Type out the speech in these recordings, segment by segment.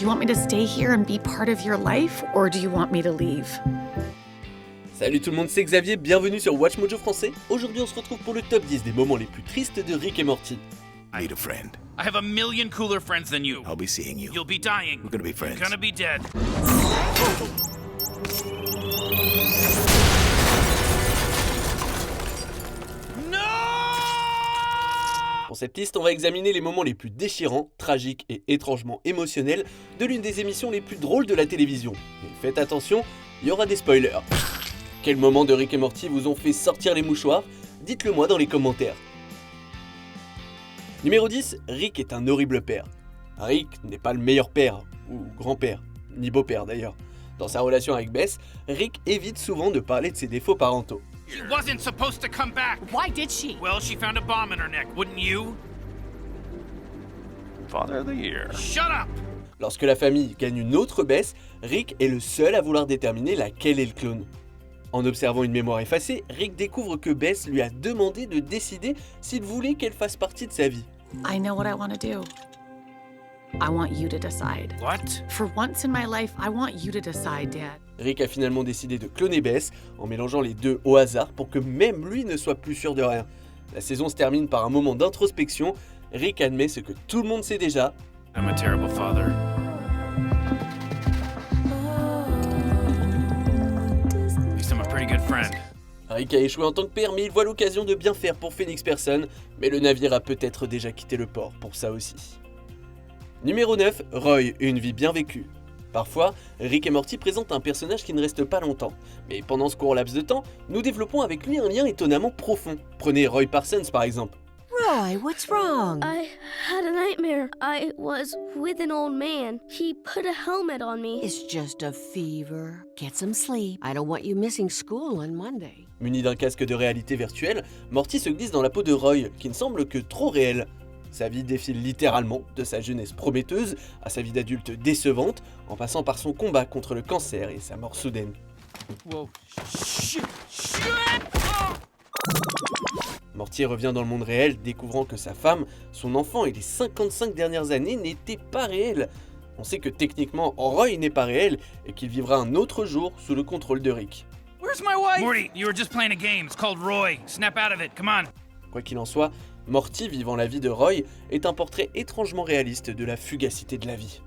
Do you want me to stay here and be part of your life, or do you want me to leave? Salut tout le monde, c'est Xavier, bienvenue sur WatchMojo français. Aujourd'hui on se retrouve pour le top 10 des moments les plus tristes de Rick et Morty. I need a friend. I have a million cooler friends than you. I'll be seeing you. You'll be dying. We're gonna be friends. You're gonna be dead. Pour cette liste, on va examiner les moments les plus déchirants, tragiques et étrangement émotionnels de l'une des émissions les plus drôles de la télévision. Mais faites attention, il y aura des spoilers. Quels moments de Rick et Morty vous ont fait sortir les mouchoirs? Dites-le moi dans les commentaires. Numéro 10, Rick est un horrible père. Rick n'est pas le meilleur père, ou grand-père, ni beau-père d'ailleurs. Dans sa relation avec Bess, Rick évite souvent de parler de ses défauts parentaux. She wasn't supposed to come back. Why did she? Well, she found a bomb in her neck, wouldn't you? Father of the Year. Shut up! Lorsque la famille gagne une autre Bess, Rick est le seul à vouloir déterminer laquelle est le clone. En observant une mémoire effacée, Rick découvre que Bess lui a demandé de décider s'il voulait qu'elle fasse partie de sa vie. I know what I want to do. I want you to decide. What? For once in my life, I want you to decide, Dad. Rick a finalement décidé de cloner Bess en mélangeant les deux au hasard pour que même lui ne soit plus sûr de rien. La saison se termine par un moment d'introspection. Rick admet ce que tout le monde sait déjà. I'm a terrible father. At least I'm a pretty good friend. Rick a échoué en tant que père, mais il voit l'occasion de bien faire pour Phoenix Person, mais le navire a peut-être déjà quitté le port pour ça aussi. Numéro 9, Roy, une vie bien vécue. Parfois, Rick et Morty présentent un personnage qui ne reste pas longtemps, mais pendant ce court laps de temps, nous développons avec lui un lien étonnamment profond. Prenez Roy Parsons par exemple. Roy, what's wrong? I had a nightmare. I was with an old man. He put a helmet on me. It's just a fever. Get some sleep. I don't want you missing school on Monday. Muni d'un casque de réalité virtuelle, Morty se glisse dans la peau de Roy, qui ne semble que trop réel. Sa vie défile littéralement, de sa jeunesse prometteuse à sa vie d'adulte décevante, en passant par son combat contre le cancer et sa mort soudaine. Whoa. Morty revient dans le monde réel, découvrant que sa femme, son enfant et les 55 dernières années n'étaient pas réels. On sait que techniquement, Roy n'est pas réel et qu'il vivra un autre jour sous le contrôle de Rick. Where's my wife? Morty, you were just playing a game. It's called Roy. Snap out of it. Come on. Quoi qu'il en soit, Morty vivant la vie de Roy est un portrait étrangement réaliste de la fugacité de la vie.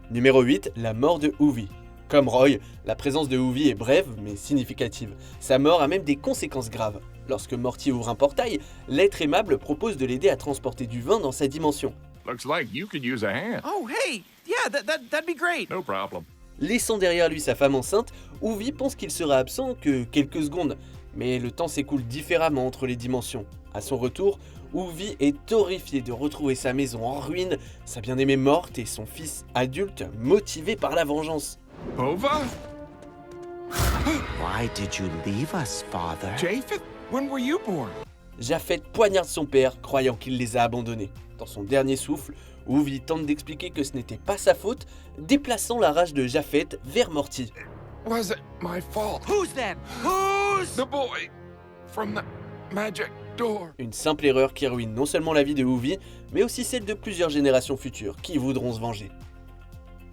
Numéro 8, la mort de Hoovy. Comme Roy, la présence de Hoovy est brève mais significative. Sa mort a même des conséquences graves. Lorsque Morty ouvre un portail, l'être aimable propose de l'aider à transporter du vin dans sa dimension. Looks like you could use a hand. Oh, hey. Yeah, that'd be great. No problem. Laissant derrière lui sa femme enceinte, Hoovy pense qu'il sera absent que quelques secondes. Mais le temps s'écoule différemment entre les dimensions. À son retour, Hoovy est horrifié de retrouver sa maison en ruine, sa bien-aimée morte et son fils adulte motivé par la vengeance. Ova? Why did you leave us, Father? Japheth? When were you born? Japheth poignarde son père, croyant qu'il les a abandonnés. Dans son dernier souffle, Hoovy tente d'expliquer que ce n'était pas sa faute, déplaçant la rage de Japheth vers Morty. Was it my fault? Who's that? Who's? The boy from the magic door. Une simple erreur qui ruine non seulement la vie de Hoovy, mais aussi celle de plusieurs générations futures qui voudront se venger.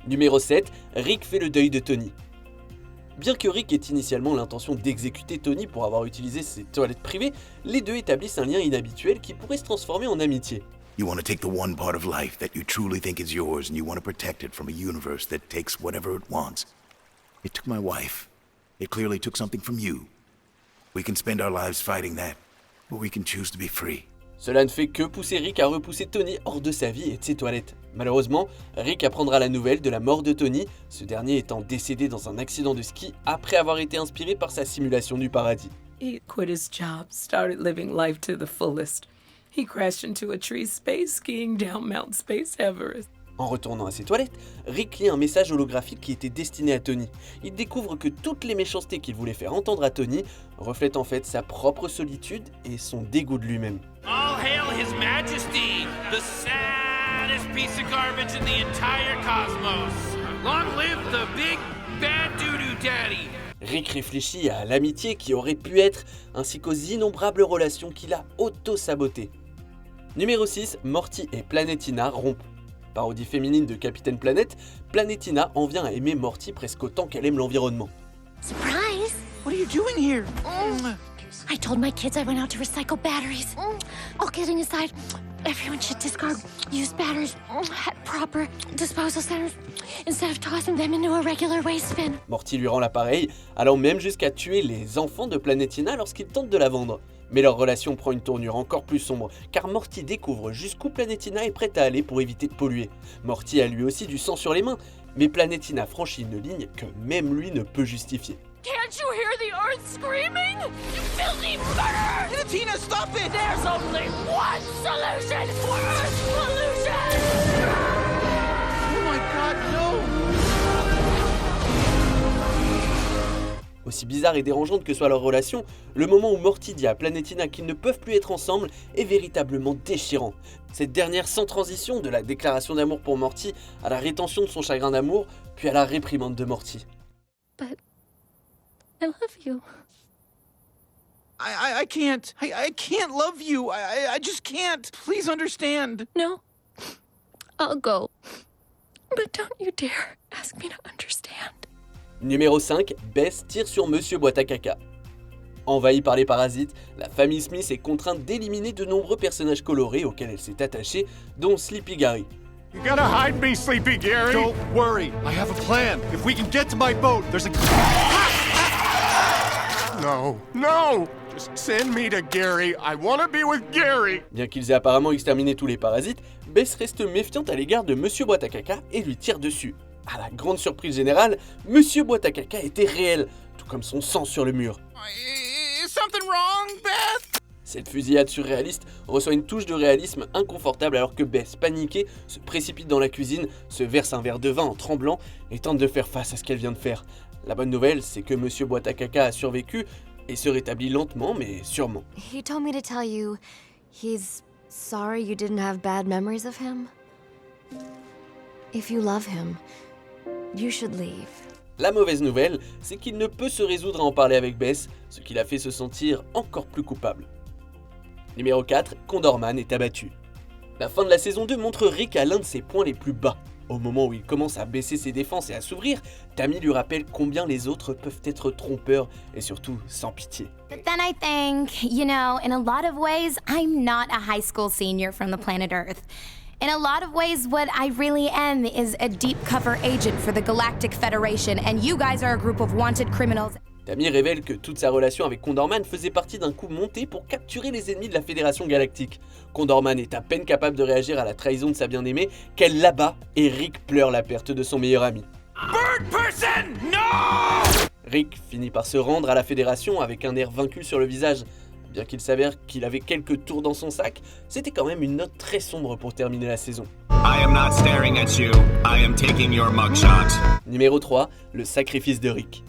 Numéro 7, Rick fait le deuil de Tony. Bien que Rick ait initialement l'intention d'exécuter Tony pour avoir utilisé ses toilettes privées, les deux établissent un lien inhabituel qui pourrait se transformer en amitié. You want to take the one part of life that you truly think is yours and you want to protect it from a universe that takes whatever it wants. It took my wife. It clearly took something from you. We can spend our lives fighting that, or we can choose to be free. Cela ne fait que pousser Rick à repousser Tony hors de sa vie et de ses toilettes. Malheureusement, Rick apprendra la nouvelle de la mort de Tony, ce dernier étant décédé dans un accident de ski après avoir été inspiré par sa simulation du paradis. He quit his job, started living life to the fullest. He crashed into a tree space skiing down Mount Space Everest. En retournant à ses toilettes, Rick lit un message holographique qui était destiné à Tony. Il découvre que toutes les méchancetés qu'il voulait faire entendre à Tony reflètent en fait sa propre solitude et son dégoût de lui-même. All hail His Majesty, the saddest piece of garbage in the entire cosmos. Long live the big bad doo-doo daddy. Rick réfléchit à l'amitié qui aurait pu être, ainsi qu'aux innombrables relations qu'il a auto-sabotées. Numéro 6, Morty et Planetina rompent. Parodie féminine de Capitaine Planète, Planetina en vient à aimer Morty presque autant qu'elle aime l'environnement. Surprise! What are you doing here? I told my kids I went out to recycle batteries. All kidding aside, everyone should discard used batteries at proper disposal centers instead of tossing them into a regular waste bin. Morty lui rend l'appareil, allant même jusqu'à tuer les enfants de Planetina lorsqu'il tente de la vendre. Mais leur relation prend une tournure encore plus sombre, car Morty découvre jusqu'où Planetina est prête à aller pour éviter de polluer. Morty a lui aussi du sang sur les mains, mais Planetina franchit une ligne que même lui ne peut justifier. Can't you hear the earth screaming? You filthy murderer! Tina, stop it! There's only one solution for earth pollution! Oh my god, no! Aussi bizarre et dérangeante que soit leur relation, le moment où Morty dit à Planetina qu'ils ne peuvent plus être ensemble est véritablement déchirant. Cette dernière sans transition de la déclaration d'amour pour Morty à la rétention de son chagrin d'amour, puis à la réprimande de Morty. But I love you. I can't. I can't love you. I just can't. Please understand. No, I'll go. But don't you dare ask me to understand. Numéro 5, Bess tire sur Monsieur Boîte à Caca. Envahie par les parasites, la famille Smith est contrainte d'éliminer de nombreux personnages colorés auxquels elle s'est attachée, dont Sleepy Gary. You gotta hide me, Sleepy Gary! Don't worry, I have a plan. If we can get to my boat, there's a... No! Just send me to Gary. I wanna be with Gary! Bien qu'ils aient apparemment exterminé tous les parasites, Bess reste méfiante à l'égard de Monsieur Boîte à Caca et lui tire dessus. À la grande surprise générale, Monsieur Boîte à Caca était réel, tout comme son sang sur le mur. Is something wrong, Beth? Cette fusillade surréaliste reçoit une touche de réalisme inconfortable alors que Bess, paniquée, se précipite dans la cuisine, se verse un verre de vin en tremblant et tente de faire face à ce qu'elle vient de faire. La bonne nouvelle, c'est que Monsieur Boîte à Caca a survécu et se rétablit lentement mais sûrement. He told me to tell you he's sorry you didn't have bad memories of him. If you love him, you should leave. La mauvaise nouvelle, c'est qu'il ne peut se résoudre à en parler avec Bess, ce qui l'a fait se sentir encore plus coupable. Numéro 4, Condorman est abattu. La fin de la saison 2 montre Rick à l'un de ses points les plus bas. Au moment où il commence à baisser ses défenses et à s'ouvrir, Tammy lui rappelle combien les autres peuvent être trompeurs et surtout sans pitié. But then I think, you know, in a lot of ways, I'm not a high school senior from the planet Earth. In a lot of ways, what I really am is a deep cover agent for the Galactic Federation, and you guys are a group of wanted criminals. Tammy révèle que toute sa relation avec Condorman faisait partie d'un coup monté pour capturer les ennemis de la Fédération Galactique. Condorman est à peine capable de réagir à la trahison de sa bien-aimée qu'elle l'abat et Rick pleure la perte de son meilleur ami. Bird person! No! Rick finit par se rendre à la Fédération avec un air vaincu sur le visage. Bien qu'il s'avère qu'il avait quelques tours dans son sac, c'était quand même une note très sombre pour terminer la saison. I am not staring at you. I am taking your mugshot. Numéro 3, le sacrifice de Rick.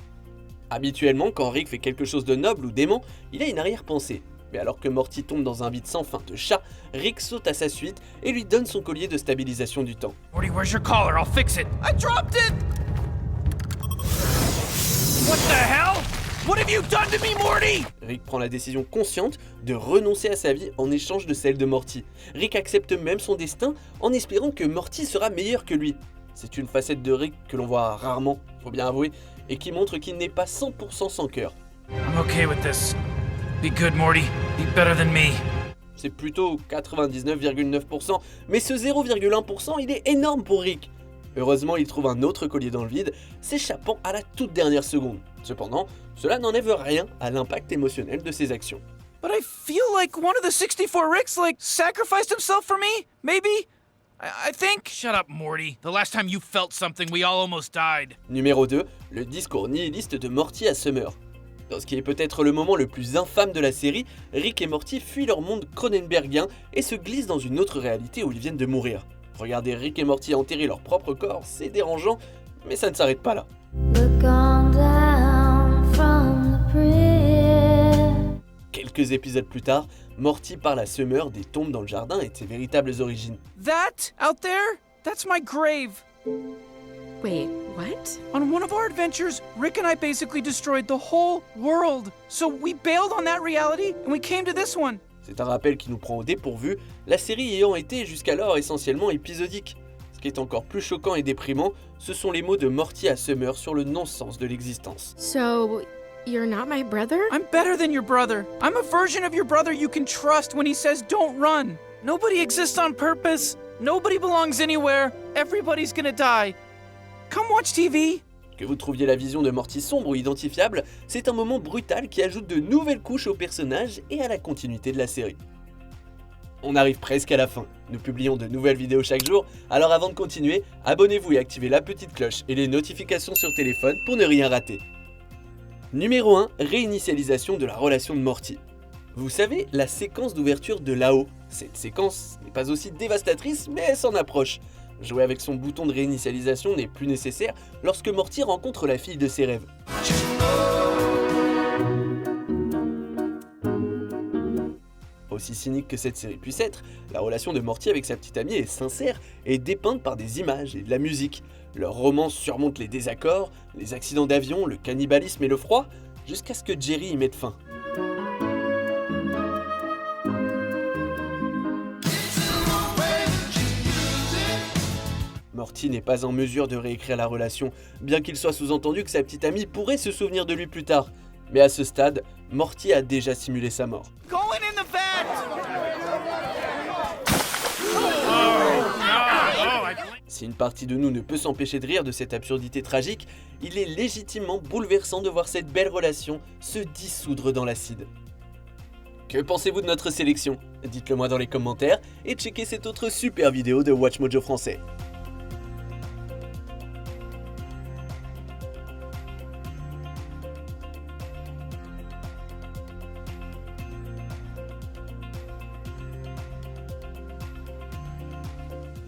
Habituellement, quand Rick fait quelque chose de noble ou dément, il a une arrière-pensée. Mais alors que Morty tombe dans un vide sans fin de chat, Rick saute à sa suite et lui donne son collier de stabilisation du temps. Morty, where's your collar? I'll fix it. I dropped it! What the hell? What have you done to me, Morty? Rick prend la décision consciente de renoncer à sa vie en échange de celle de Morty. Rick accepte même son destin en espérant que Morty sera meilleur que lui. C'est une facette de Rick que l'on voit rarement, faut bien avouer, et qui montre qu'il n'est pas 100% sans cœur. I'm okay with this. Be good, Morty. Be better than me. C'est plutôt 99,9%, mais ce 0,1% il est énorme pour Rick. Heureusement, il trouve un autre collier dans le vide, s'échappant à la toute dernière seconde. Cependant, cela n'enlève rien à l'impact émotionnel de ses actions. But I feel like one of the 64 Ricks, sacrificed himself for me, maybe? I think... Shut up, Morty. The last time you felt something, we all almost died. Numéro 2, le discours nihiliste de Morty à Summer. Dans ce qui est peut-être le moment le plus infâme de la série, Rick et Morty fuient leur monde cronenbergien et se glissent dans une autre réalité où ils viennent de mourir. Regarder Rick et Morty enterrer leur propre corps, c'est dérangeant, mais ça ne s'arrête pas là. Quelques épisodes plus tard, Morty parle à Summer des tombes dans le jardin et de ses véritables origines. That out there, that's my grave. Wait, what? On one of our adventures, Rick and I basically destroyed the whole world. So we bailed on that reality and we came to this one. C'est un rappel qui nous prend au dépourvu, la série ayant été jusqu'alors essentiellement épisodique. Ce qui est encore plus choquant et déprimant, ce sont les mots de Morty à Summer sur le non-sens de l'existence. So, you're not my brother? I'm better than your brother. I'm a version of your brother you can trust when he says don't run. Nobody exists on purpose. Nobody belongs anywhere. Everybody's gonna die. Come watch TV. Que vous trouviez la vision de Morty sombre ou identifiable, c'est un moment brutal qui ajoute de nouvelles couches au personnage et à la continuité de la série. On arrive presque à la fin. Nous publions de nouvelles vidéos chaque jour, alors avant de continuer, abonnez-vous et activez la petite cloche et les notifications sur téléphone pour ne rien rater. Numéro 1, réinitialisation de la relation de Morty. Vous savez, la séquence d'ouverture de là-haut. Cette séquence n'est pas aussi dévastatrice, mais elle s'en approche. Jouer avec son bouton de réinitialisation n'est plus nécessaire lorsque Morty rencontre la fille de ses rêves. Aussi cynique que cette série puisse être, la relation de Morty avec sa petite amie est sincère et dépeinte par des images et de la musique. Leur romance surmonte les désaccords, les accidents d'avion, le cannibalisme et le froid, jusqu'à ce que Jerry y mette fin. Morty n'est pas en mesure de réécrire la relation, bien qu'il soit sous-entendu que sa petite amie pourrait se souvenir de lui plus tard. Mais à ce stade, Morty a déjà simulé sa mort. Si une partie de nous ne peut s'empêcher de rire de cette absurdité tragique, il est légitimement bouleversant de voir cette belle relation se dissoudre dans l'acide. Que pensez-vous de notre sélection? Dites-le moi dans les commentaires et checkez cette autre super vidéo de WatchMojo français.